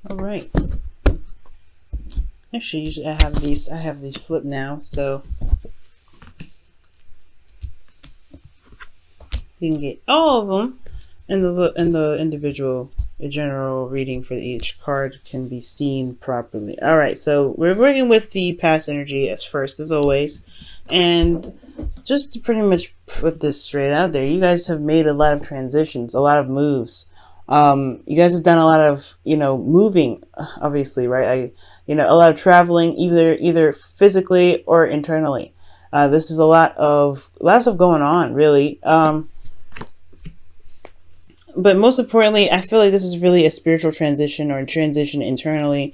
All right. Actually, usually I have these flipped now, so you can get all of them, and the individual, a general reading for each card can be seen properly. All right, so we're working with the past energy as first, as always, and just to pretty much put this straight out there, you guys have made a lot of transitions, a lot of moves. You guys have done a lot of, moving, obviously, right? A lot of traveling, either physically or internally. This is a lot of stuff going on, really. But most importantly, I feel like this is really a spiritual transition or a transition internally.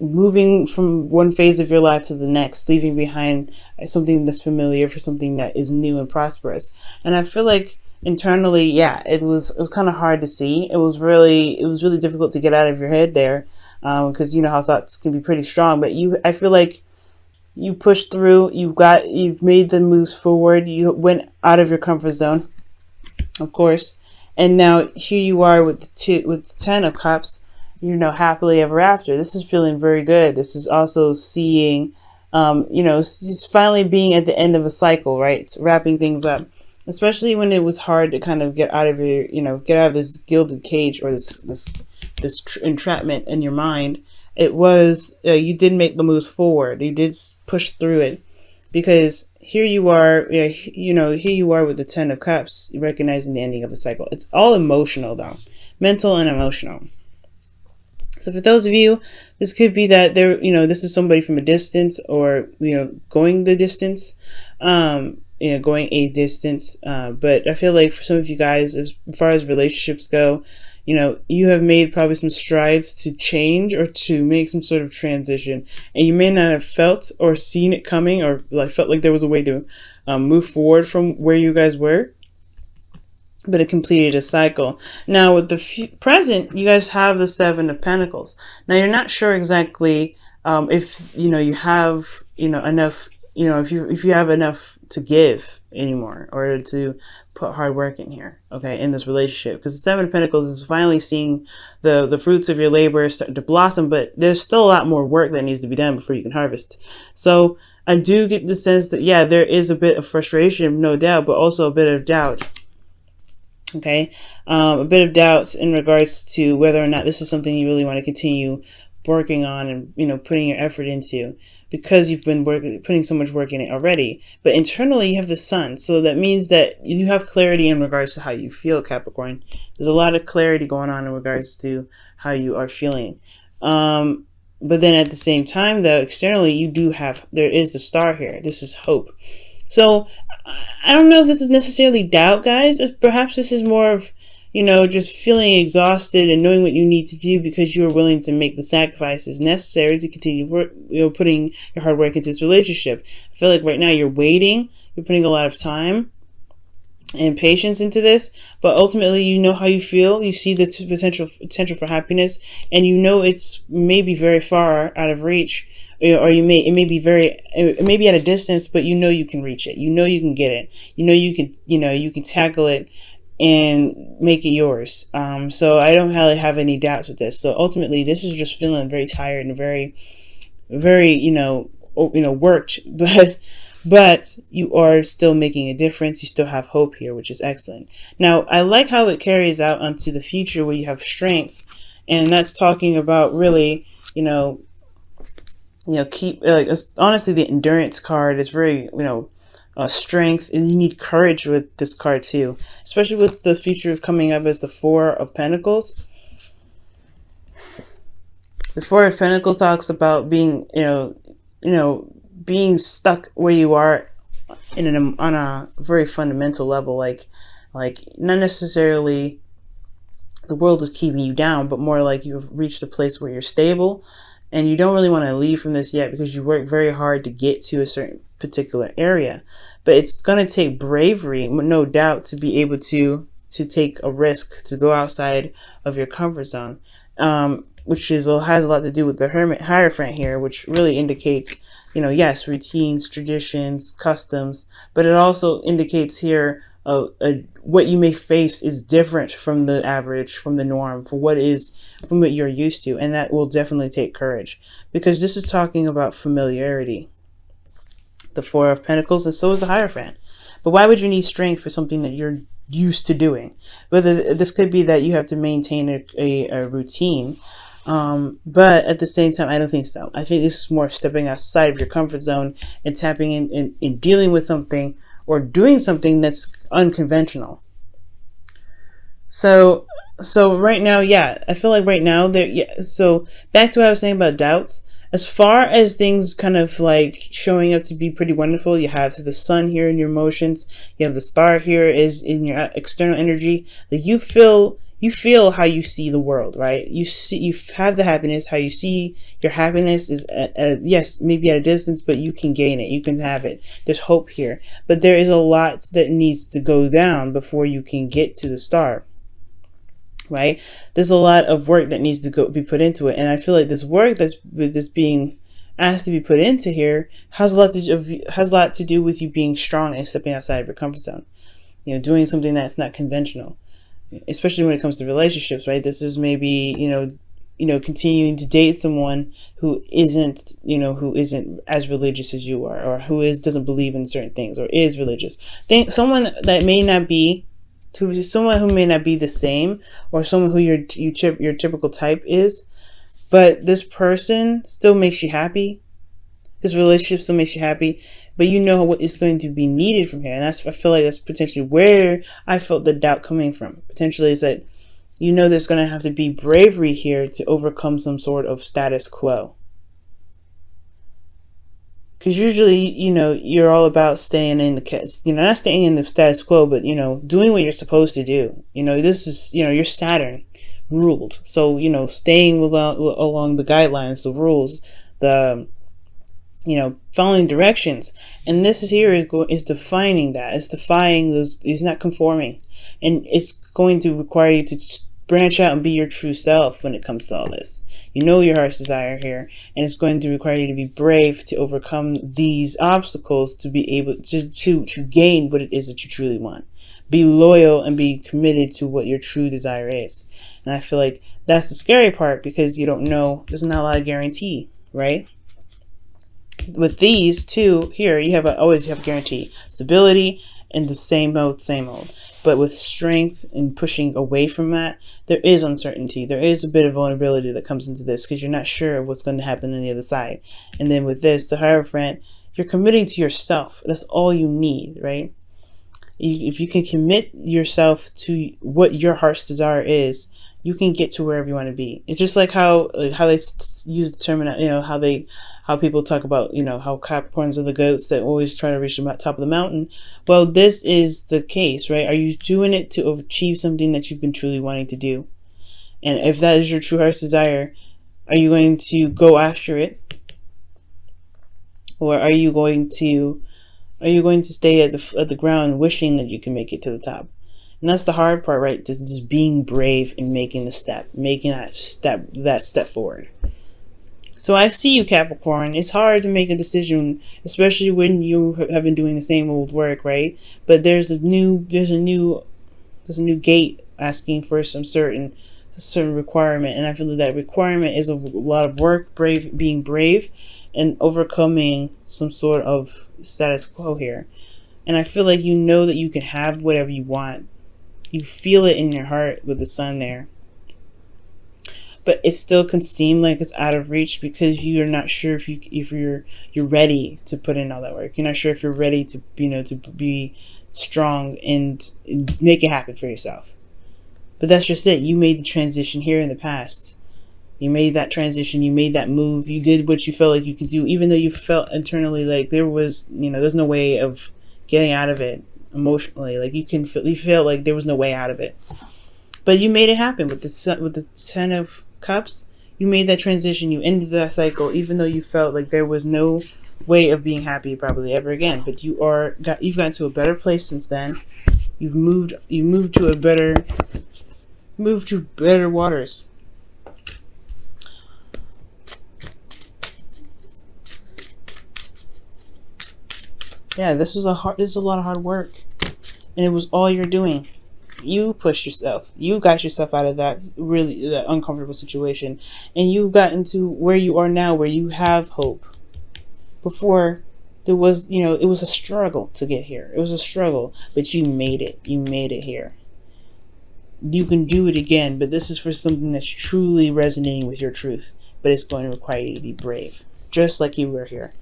Moving from one phase of your life to the next, leaving behind something that's familiar for something that is new and prosperous. And I feel like internally, yeah, it was kind of hard to see. It was really difficult to get out of your head there, because you know how thoughts can be pretty strong. But I feel like you pushed through. You've made the moves forward. You went out of your comfort zone, of course, and now here you are with the 10 of Cups. Happily ever after. This is feeling very good. This is also seeing, just finally being at the end of a cycle, right? It's wrapping things up, especially when it was hard to kind of get out of this gilded cage or this entrapment in your mind. It was, you did make the moves forward. You did push through it, because here you are, here you are with the 10 of Cups, recognizing the ending of a cycle. It's all emotional though, mental and emotional. So for those of you, this could be that this is somebody from a distance, or, going the distance, going a distance. But I feel like for some of you guys, as far as relationships go, you have made probably some strides to change or to make some sort of transition, and you may not have felt or seen it coming, or felt like there was a way to move forward from where you guys were. But it completed a cycle. Now with the present, you guys have the 7 of Pentacles. Now you're not sure exactly if you have enough, if you have enough to give anymore, or to put hard work in here, okay, in this relationship, because the 7 of Pentacles is finally seeing the fruits of your labor starting to blossom, but there's still a lot more work that needs to be done before you can harvest. So I do get the sense that, yeah, there is a bit of frustration, no doubt, but also a bit of doubt. Okay, a bit of doubts in regards to whether or not this is something you really want to continue working on and putting your effort into, because you've been putting so much work in it already. But internally, you have the Sun, so that means that you have clarity in regards to how you feel, Capricorn. There's a lot of clarity going on in regards to how you are feeling. But then at the same time, though, externally, there is the Star here. This is hope. So I don't know if this is necessarily doubt, guys. Perhaps this is more of, just feeling exhausted and knowing what you need to do, because you are willing to make the sacrifices necessary to continue work, putting your hard work into this relationship. I feel like right now you're waiting. You're putting a lot of time and patience into this, but ultimately you know how you feel. You see the potential for happiness, and it's maybe very far out of reach. Or it may be at a distance, but you can reach it. You can get it. You can tackle it and make it yours. So I don't really have any doubts with this. So ultimately, this is just feeling very tired and very, very, worked, but you are still making a difference. You still have hope here, which is excellent. Now, I like how it carries out onto the future, where you have strength, and that's talking about really, honestly, the endurance card is very, strength, and you need courage with this card too, especially with the future coming up as the 4 of Pentacles. The 4 of Pentacles talks about being, being stuck where you are on a very fundamental level, like not necessarily the world is keeping you down, but more like you've reached a place where you're stable. And you don't really want to leave from this yet, because you work very hard to get to a certain particular area. But it's going to take bravery, no doubt, to be able to take a risk, to go outside of your comfort zone, which has a lot to do with the Hermit Hierophant here, which really indicates, yes, routines, traditions, customs, but it also indicates here what you may face is different from the average, from the norm, from what you're used to, and that will definitely take courage, because this is talking about familiarity, the Four of Pentacles, and so is the Hierophant. But why would you need strength for something that you're used to doing? Whether this could be that you have to maintain a routine, but at the same time, I don't think so. I think this is more stepping outside of your comfort zone and tapping in dealing with something or doing something that's unconventional. So right now, yeah, I feel like right now there, yeah. So back to what I was saying about doubts. As far as things kind of like showing up to be pretty wonderful, you have the sun here in your emotions. You have the star here is in your external energy. Like you feel how you see the world, right? You have the happiness. How you see your happiness is yes, maybe at a distance, but you can gain it. You can have it. There's hope here, but there is a lot that needs to go down before you can get to the star. Right? There's a lot of work that needs to be put into it, and I feel like this work that's being asked to be put into here has a lot to do with you being strong and stepping outside of your comfort zone. You know, doing something that's not conventional, especially when it comes to relationships. Right? This is maybe continuing to date someone who isn't as religious as you are, or who doesn't believe in certain things, or is religious. Someone that may not be. Someone who may not be the same, or someone who your typical type is, but this person still makes you happy. This relationship still makes you happy, but you know what is going to be needed from here, and I feel like that's potentially where I felt the doubt coming from. Potentially is that there's going to have to be bravery here to overcome some sort of status quo. Because usually, you're all about staying in not staying in the status quo, but, doing what you're supposed to do. This is, you're Saturn ruled. So, staying along the guidelines, the rules, the, following directions. And this is defining that. It's defying those, it's not conforming. And it's going to require you to branch out and be your true self when it comes to all this. Your heart's desire here, and it's going to require you to be brave to overcome these obstacles to be able to gain what it is that you truly want. Be loyal and be committed to what your true desire is. And I feel like that's the scary part, because you don't know, there's not a lot of guarantee, right? With these two here, you always have a guarantee. Stability and the same old. But with strength and pushing away from that, there is uncertainty. There is a bit of vulnerability that comes into this, because you're not sure of what's going to happen on the other side. And then with this, the Hierophant, you're committing to yourself. That's all you need, right? If you can commit yourself to what your heart's desire is, you can get to wherever you want to be. It's just like how they use the term, how people talk about, how Capricorns are the goats that always try to reach the top of the mountain. Well, this is the case, right? Are you doing it to achieve something that you've been truly wanting to do? And if that is your true heart's desire, are you going to go after it? Or are you going to stay at the ground wishing that you can make it to the top? And that's the hard part, right? Just being brave and making that step forward. So I see you, Capricorn. It's hard to make a decision, especially when you have been doing the same old work, right? But there's a new gate asking for some certain requirement, and I feel that requirement is a lot of work, being brave, and overcoming some sort of status quo here. And I feel like that you can have whatever you want. You feel it in your heart with the sun there. But it still can seem like it's out of reach, because you're not sure if you're ready to put in all that work. You're not sure if you're ready to be strong and make it happen for yourself. But that's just it. You made the transition here in the past. You made that transition. You made that move. You did what you felt like you could do, even though you felt internally like there's no way of getting out of it emotionally. Like you felt like there was no way out of it. But you made it happen with the Ten of Cups. You made that transition. You ended that cycle, even though you felt like there was no way of being happy probably ever again. But you've gotten to a better place since then. You've moved to better waters. Yeah, this is a lot of hard work. and it was all you're doing. You pushed yourself. You got yourself out of that uncomfortable situation, and you got into where you are now, where you have hope. Before, there was, it was a struggle to get here. It was a struggle, but you made it. You made it here. You can do it again, but this is for something that's truly resonating with your truth. But it's going to require you to be brave, just like you were here.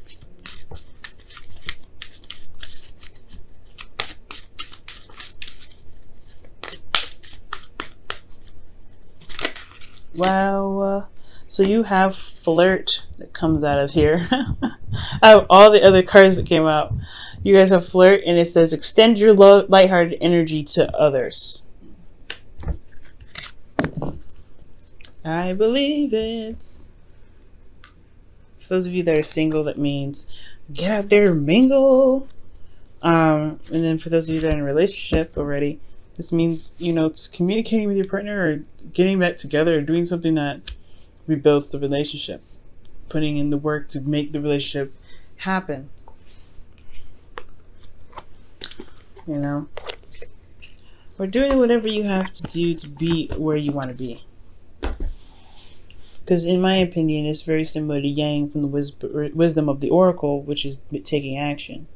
Wow. So you have flirt that comes out of here. Out of all the other cards that came out, you guys have flirt, and it says extend your lighthearted energy to others. I believe it. For those of you that are single, that means get out there and mingle. And then for those of you that are in a relationship already, this means, it's communicating with your partner or getting back together or doing something that rebuilds the relationship. Putting in the work to make the relationship happen. Or doing whatever you have to do to be where you want to be. Because in my opinion, it's very similar to Yang from the wisdom of the Oracle, which is taking action.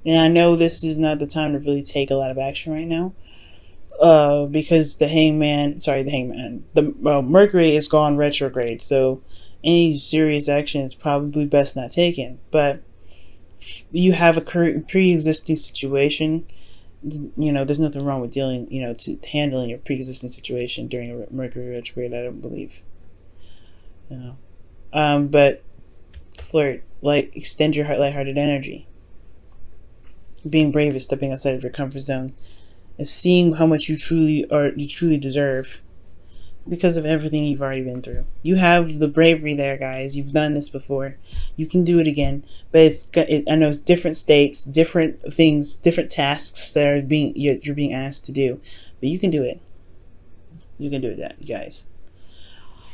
And I know this is not the time to really take a lot of action right now. Because the Mercury is gone retrograde. So any serious action is probably best not taken. But you have a pre-existing situation. There's nothing wrong with dealing, to handling your pre-existing situation during a Mercury retrograde, I don't believe. But flirt, extend your lighthearted energy. Being brave is stepping outside of your comfort zone and seeing how much you truly deserve because of everything you've already been through. You have the bravery there, guys. You've done this before. You can do it again. But I know it's different stakes, different things, different tasks that you're being asked to do. But you can do it. You can do it, guys.